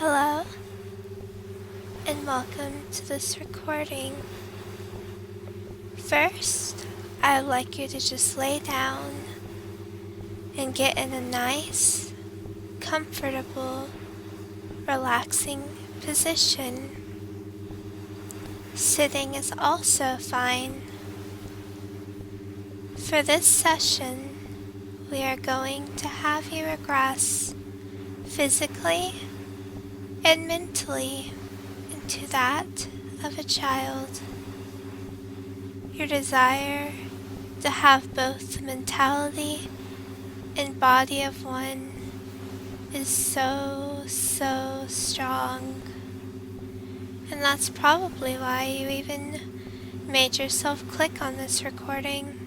Hello, and welcome to this recording. First, I would like you to just lay down and get in a nice, comfortable, relaxing position. Sitting is also fine. For this session, we are going to have you regress physically and mentally into that of a child. Your desire to have both the mentality and body of one is so strong. And that's probably why you even made yourself click on this recording.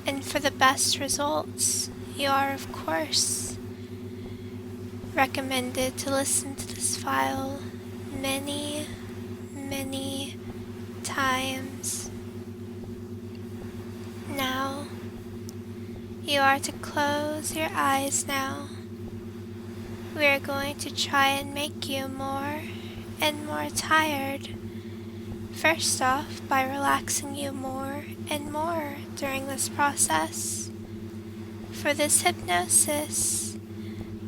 And for the best results, you are of course recommended to listen to this file many times. Now, you are to close your eyes now. We are going to try and make you more and more tired. First off, by relaxing you more and more during this process. For this hypnosis,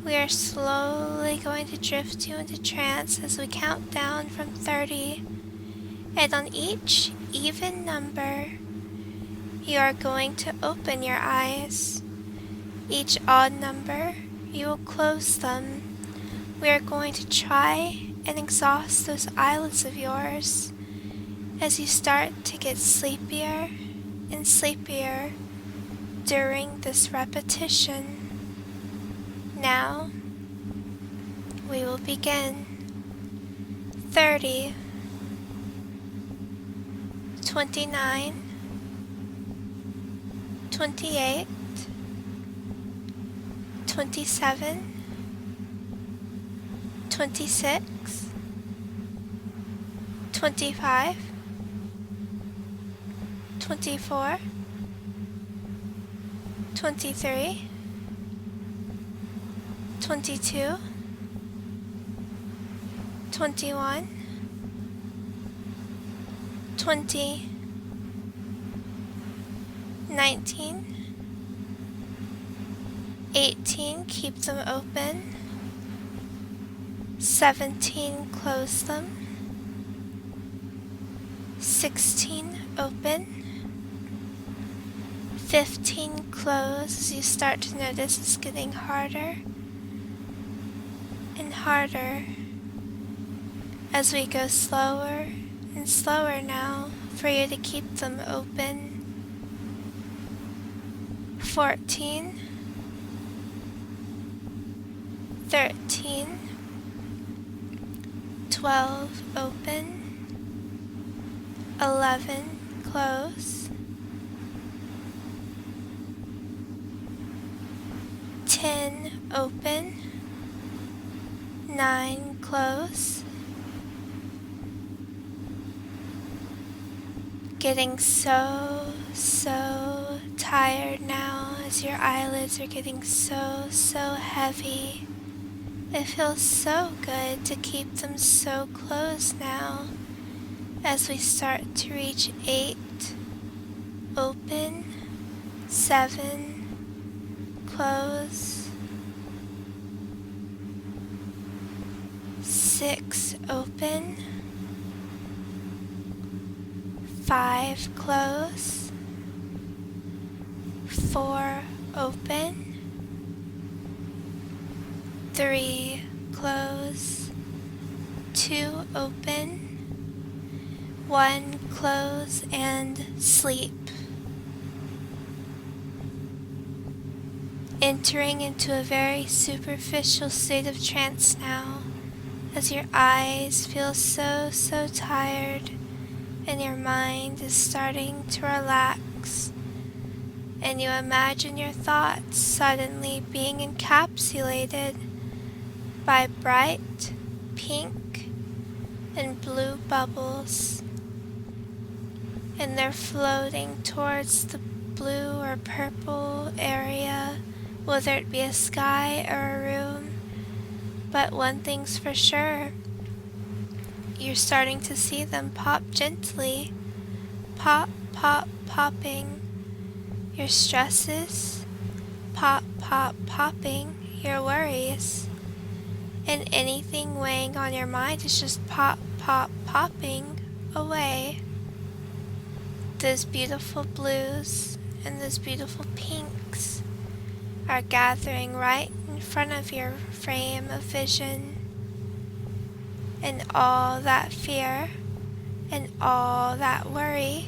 we are slowly going to drift you into trance as we count down from 30. And on each even number, you are going to open your eyes. Each odd number, you will close them. We are going to try and exhaust those eyelids of yours as you start to get sleepier and sleepier during this repetition. Now, we will begin. 30, 29, 28, 27, 26, 25, 24, 23, 22, 21, 20, 19, 18, keep them open, 17, close them, 16, open, 15, close as you start to notice it's getting harder and harder as we go slower and slower now for you to keep them open. 14, 13, 12, open, 11, close, 10, open, 9, close, getting so tired now as your eyelids are getting so heavy. It feels so good to keep them so closed now as we start to reach 8, open, 7, close, 6, open, 5, close, 4, open, 3, close, 2, open, 1, close, and sleep. Entering into a very superficial state of trance now, as your eyes feel so tired and your mind is starting to relax, and you imagine your thoughts suddenly being encapsulated by bright pink and blue bubbles, and they're floating towards the blue or purple area, whether it be a sky or a room, But one thing's for sure, you're starting to see them pop gently. Pop, pop, popping. Your stresses, pop, pop, popping. Your worries. And anything weighing on your mind is just pop, pop, popping away. Those beautiful blues and those beautiful pinks are gathering right in front of your frame of vision. And all that fear and all that worry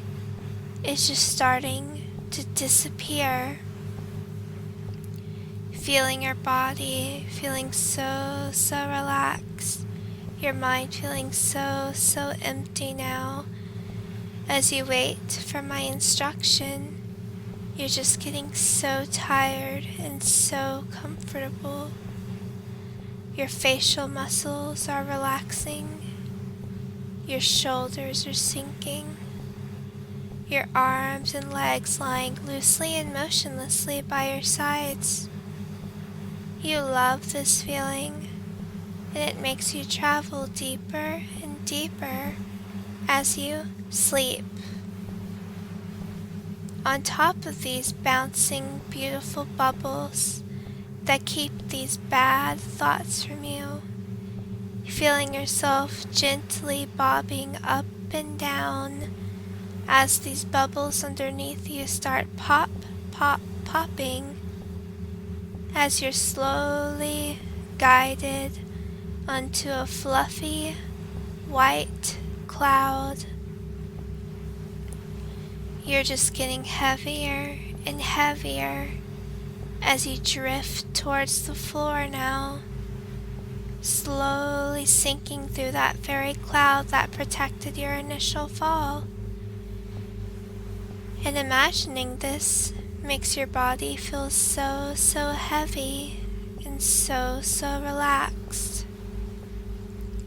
is just starting to disappear. Feeling your body feeling so relaxed. Your mind feeling so empty now. As you wait for my instruction, you're just getting so tired and so comfortable. Your facial muscles are relaxing. Your shoulders are sinking. Your arms and legs lying loosely and motionlessly by your sides. You love this feeling, and it makes you travel deeper and deeper as you sleep. On top of these bouncing, beautiful bubbles that keep these bad thoughts from you, feeling yourself gently bobbing up and down as these bubbles underneath you start pop, pop, popping, as you're slowly guided onto a fluffy white cloud. You're just getting heavier and heavier as you drift towards the floor now, slowly sinking through that very cloud that protected your initial fall. And imagining this makes your body feel so heavy and so relaxed.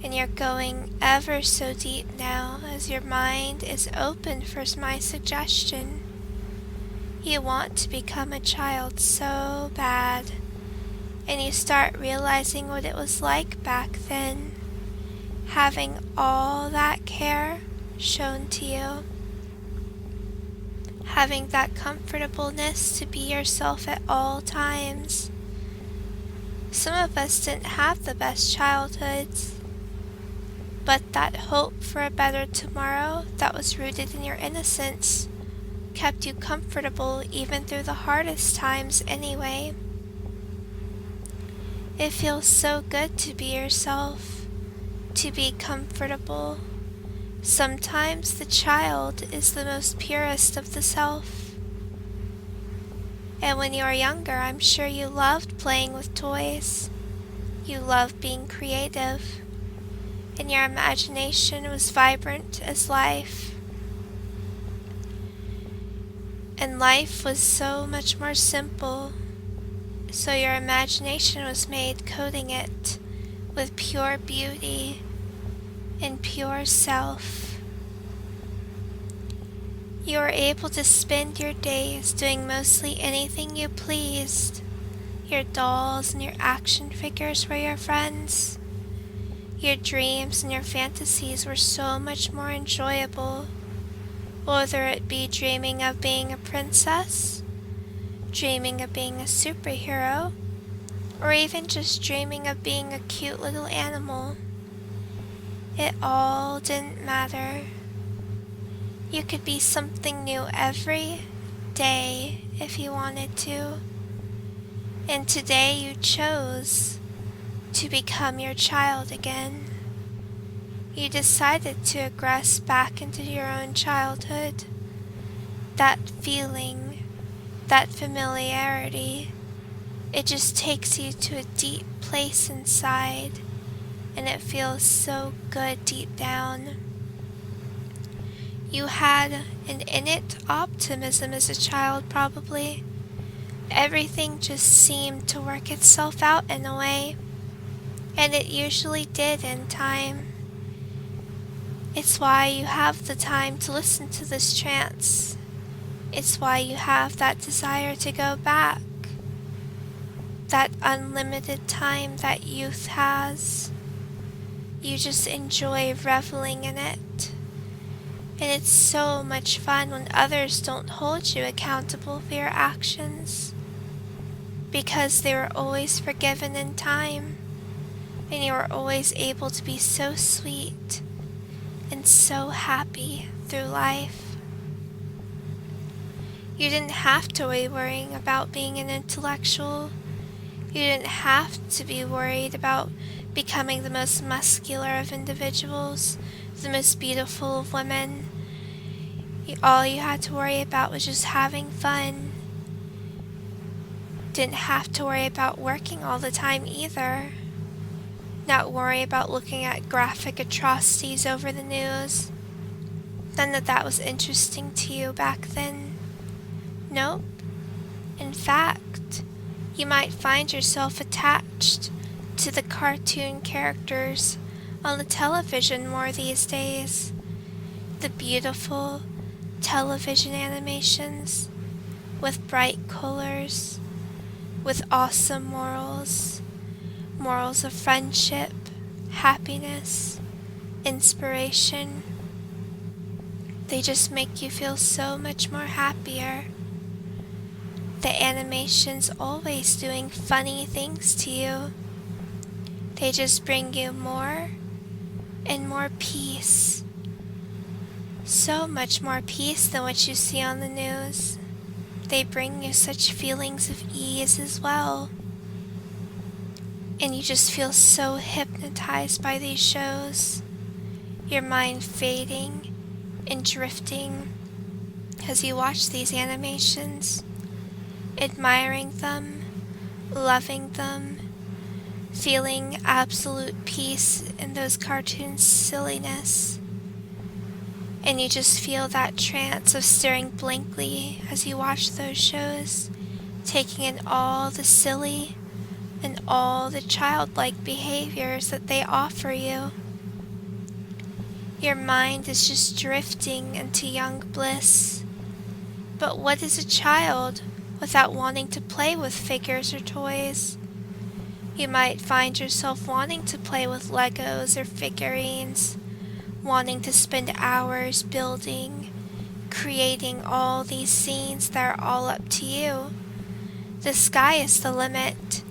And you're going ever so deep now as your mind is open for my suggestion. You want to become a child so bad, and you start realizing what it was like back then, having all that care shown to you, having that comfortableness to be yourself at all times. Some of us didn't have the best childhoods, but that hope for a better tomorrow that was rooted in your innocence kept you comfortable even through the hardest times anyway. It feels so good to be yourself, to be comfortable. Sometimes the child is the most purest of the self. And when you were younger, I'm sure you loved playing with toys. You loved being creative. And your imagination was vibrant as life. And life was so much more simple. So your imagination was made coating it with pure beauty and pure self. You were able to spend your days doing mostly anything you pleased. Your dolls and your action figures were your friends. Your dreams and your fantasies were so much more enjoyable, whether it be dreaming of being a princess, dreaming of being a superhero, or even just dreaming of being a cute little animal. It all didn't matter. You could be something new every day if you wanted to. And today you chose to become your child again. You decided to regress back into your own childhood. That feeling, that familiarity, it just takes you to a deep place inside, and it feels so good deep down. You had an innate optimism as a child, probably. Everything just seemed to work itself out in a way, and it usually did in time. It's why you have the time to listen to this trance. It's why you have that desire to go back. that unlimited time that youth has. You just enjoy reveling in it. And it's so much fun when others don't hold you accountable for your actions, because they were always forgiven in time, and you are always able to be so sweet and so happy through life. You didn't have to be worrying about being an intellectual. You didn't have to be worried about becoming the most muscular of individuals, the most beautiful of women. All you had to worry about was just having fun. Didn't have to worry about working all the time either. Not worry about looking at graphic atrocities over the news. None of that was interesting to you back then. Nope. In fact, you might find yourself attached to the cartoon characters on the television more these days. The beautiful television animations with bright colors, with awesome morals of friendship, happiness, inspiration. They just make you feel so much more happier. The animation's always doing funny things to you. They just bring you more and more peace. So much more peace than what you see on the news. They bring you such feelings of ease as well. And you just feel so hypnotized by these shows. Your mind fading and drifting as you watch these animations, admiring them, loving them, feeling absolute peace in those cartoons' silliness. And you just feel that trance of staring blankly as you watch those shows, taking in all the silly and all the childlike behaviors that they offer you. Your mind is just drifting into young bliss. But what is a child without wanting to play with figures or toys? You might find yourself wanting to play with Legos or figurines, wanting to spend hours building, creating all these scenes that are all up to you. The sky is the limit,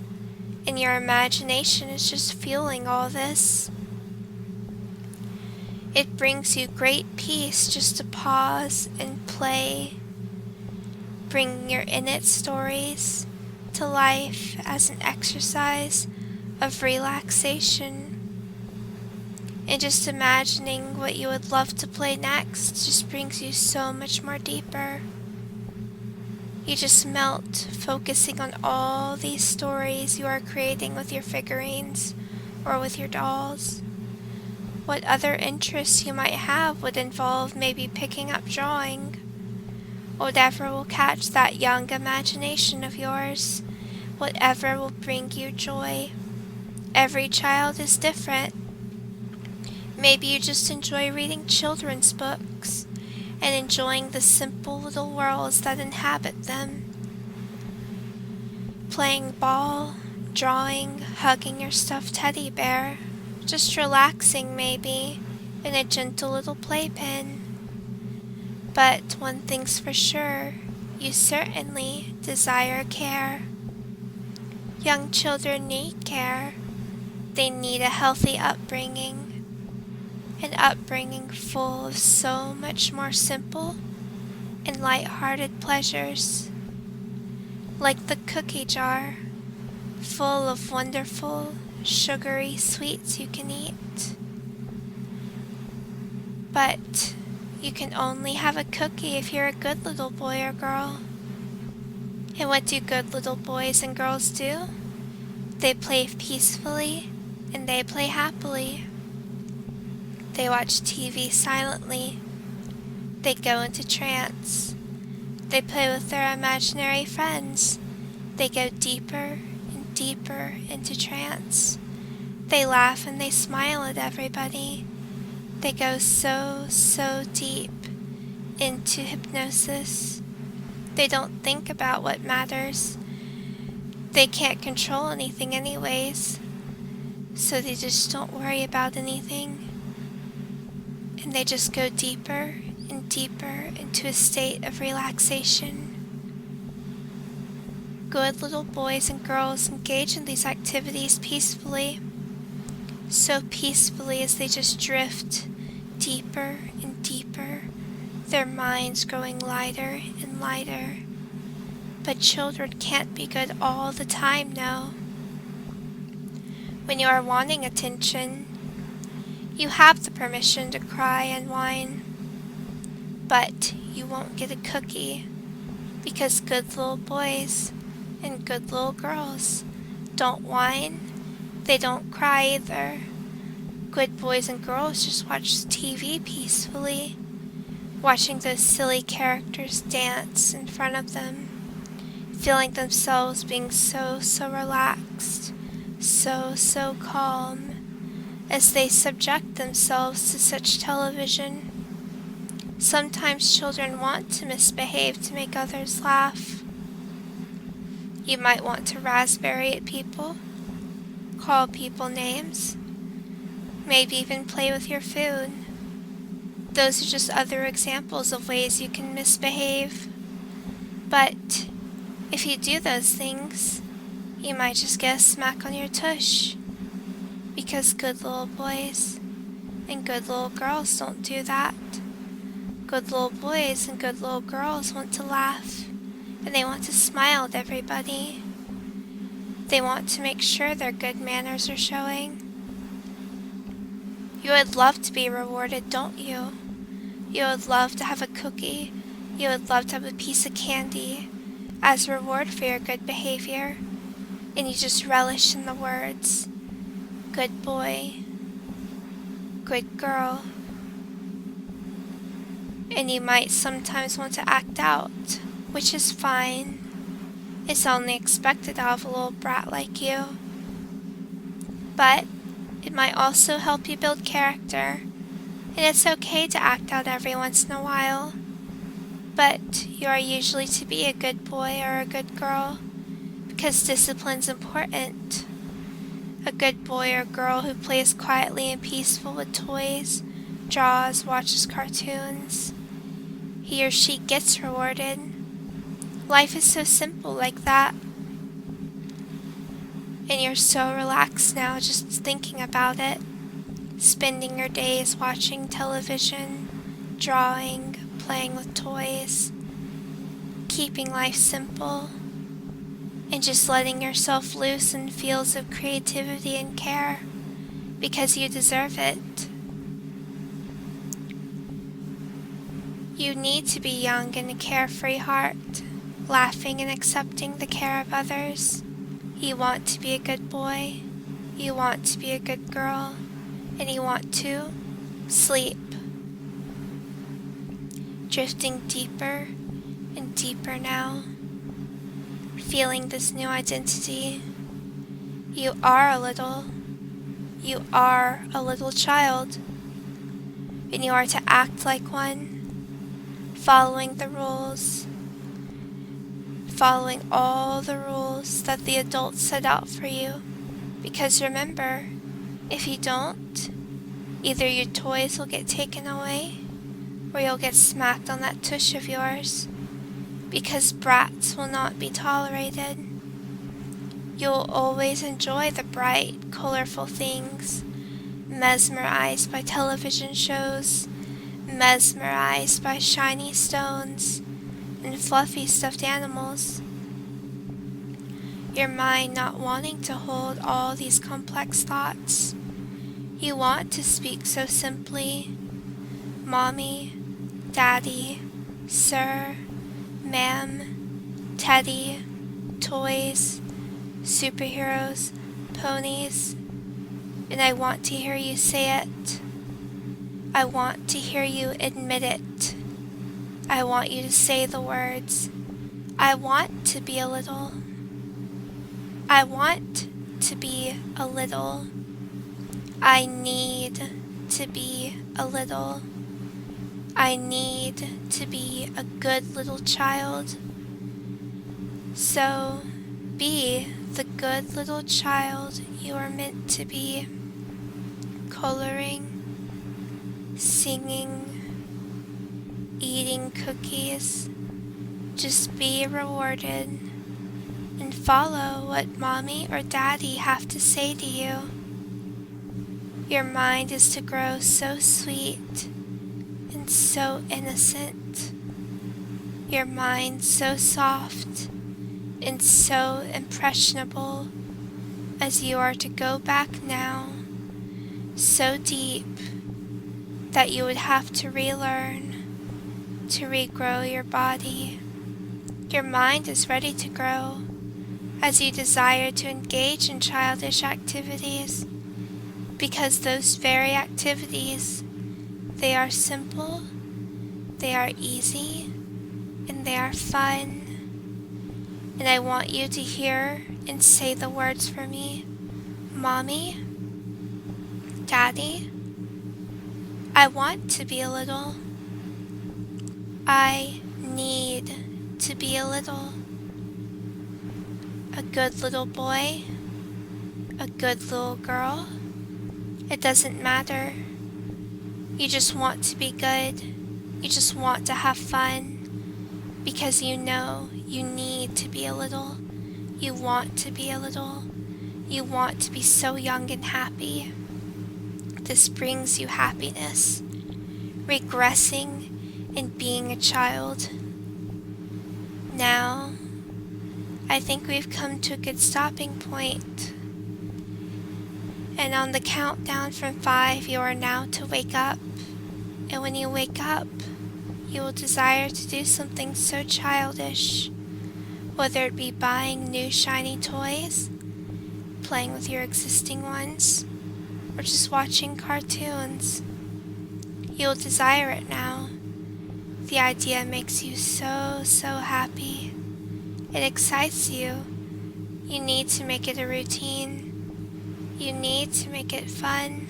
and your imagination is just fueling all this. It brings you great peace just to pause and play, bringing your in-it stories to life as an exercise of relaxation. And just imagining what you would love to play next just brings you so much more deeper. You just melt, focusing on all these stories you are creating with your figurines or with your dolls. What other interests you might have would involve maybe picking up drawing. Whatever will catch that young imagination of yours, whatever will bring you joy. Every child is different. Maybe you just enjoy reading children's books and enjoying the simple little worlds that inhabit them. Playing ball, drawing, hugging your stuffed teddy bear, just relaxing maybe in a gentle little playpen. But one thing's for sure, you certainly desire care. Young children need care. They need a healthy upbringing. An upbringing full of so much more simple and light-hearted pleasures. Like the cookie jar, full of wonderful, sugary sweets you can eat. But you can only have a cookie if you're a good little boy or girl. And what do good little boys and girls do? They play peacefully and they play happily. They watch TV silently. They go into trance. They play with their imaginary friends. They go deeper and deeper into trance. They laugh and they smile at everybody. They go so deep into hypnosis. They don't think about what matters. They can't control anything anyways, so they just don't worry about anything. And they just go deeper and deeper into a state of relaxation. Good little boys and girls engage in these activities peacefully, so peacefully as they just drift deeper and deeper, their minds growing lighter and lighter. But children can't be good all the time, no. When you are wanting attention, you have the permission to cry and whine, but you won't get a cookie, because good little boys and good little girls don't whine, they don't cry either. Good boys and girls just watch TV peacefully, watching those silly characters dance in front of them, feeling themselves being so relaxed, so calm, as they subject themselves to such television. Sometimes children want to misbehave to make others laugh. You might want to raspberry at people, call people names, maybe even play with your food. Those are just other examples of ways you can misbehave. But if you do those things, you might just get a smack on your tush, because good little boys and good little girls don't do that. Good little boys and good little girls want to laugh, and they want to smile at everybody. They want to make sure their good manners are showing. You would love to be rewarded, don't you? You would love to have a cookie. You would love to have a piece of candy as a reward for your good behavior. And you just relish in the words, good boy, good girl. And you might sometimes want to act out, which is fine. It's only expected out of a little brat like you. But it might also help you build character, and it's okay to act out every once in a while. But you are usually to be a good boy or a good girl, because discipline's important. A good boy or girl who plays quietly and peaceful with toys, draws, watches cartoons, he or she gets rewarded. Life is so simple like that. And you're so relaxed now just thinking about it. Spending your days watching television, drawing, playing with toys, keeping life simple, and just letting yourself loose in fields of creativity and care, because you deserve it. You need to be young in a carefree heart, laughing and accepting the care of others. You want to be a good boy, you want to be a good girl, and you want to sleep. Drifting deeper and deeper now, feeling this new identity. You are a little child, and you are to act like one, following the rules, following all the rules that the adults set out for you. Because remember, if you don't, either your toys will get taken away, or you'll get smacked on that tush of yours, because brats will not be tolerated. You'll always enjoy the bright, colorful things, mesmerized by television shows, mesmerized by shiny stones and fluffy stuffed animals. Your mind not wanting to hold all these complex thoughts. You want to speak so simply, Mommy, Daddy, Sir, Ma'am, Teddy, toys, superheroes, ponies, and I want to hear you say it. I want to hear you admit it. I want you to say the words, I want to be a little. I want to be a little. I need to be a little. I need to be a good little child. So be the good little child you are meant to be, coloring, singing, eating cookies. Just be rewarded and follow what mommy or daddy have to say to you. Your mind is to grow so sweet and so innocent. Your mind so soft and so impressionable as you are to go back now, so deep that you would have to relearn, to regrow your body. Your mind is ready to grow as you desire to engage in childish activities, because those very activities, they are simple, they are easy, and they are fun. And I want you to hear and say the words for me. Mommy, Daddy, I want to be a little. I need to be a little. A good little boy, a good little girl. It doesn't matter. You just want to be good. You just want to have fun. Because you know you need to be a little. You want to be a little. You want to be so young and happy. This brings you happiness. Regressing and being a child. Now, I think we've come to a good stopping point. And on the countdown from 5, you are now to wake up. And when you wake up, you will desire to do something so childish, whether it be buying new shiny toys, playing with your existing ones, or just watching cartoons. You will desire it now. The idea makes you so happy. It excites you. You need to make it a routine. You need to make it fun.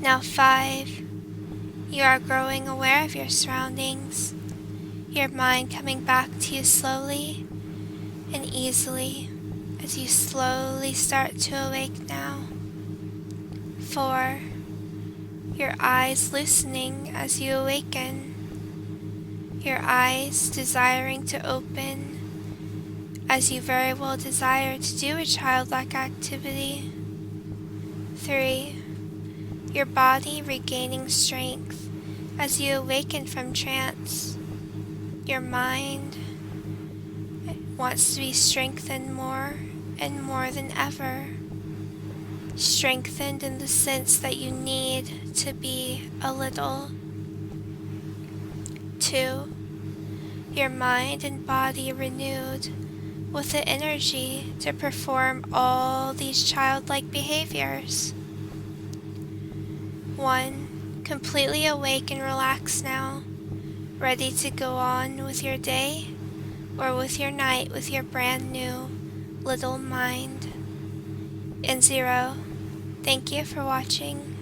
Now 5, you are growing aware of your surroundings, your mind coming back to you slowly and easily as you slowly start to awake now. 4, your eyes loosening as you awaken, your eyes desiring to open as you very well desire to do a childlike activity. 3, your body regaining strength as you awaken from trance. Your mind wants to be strengthened more and more than ever. Strengthened in the sense that you need to be a little. 2, your mind and body renewed with the energy to perform all these childlike behaviors. 1, completely awake and relaxed now, ready to go on with your day or with your night with your brand new little mind. And 0, thank you for watching.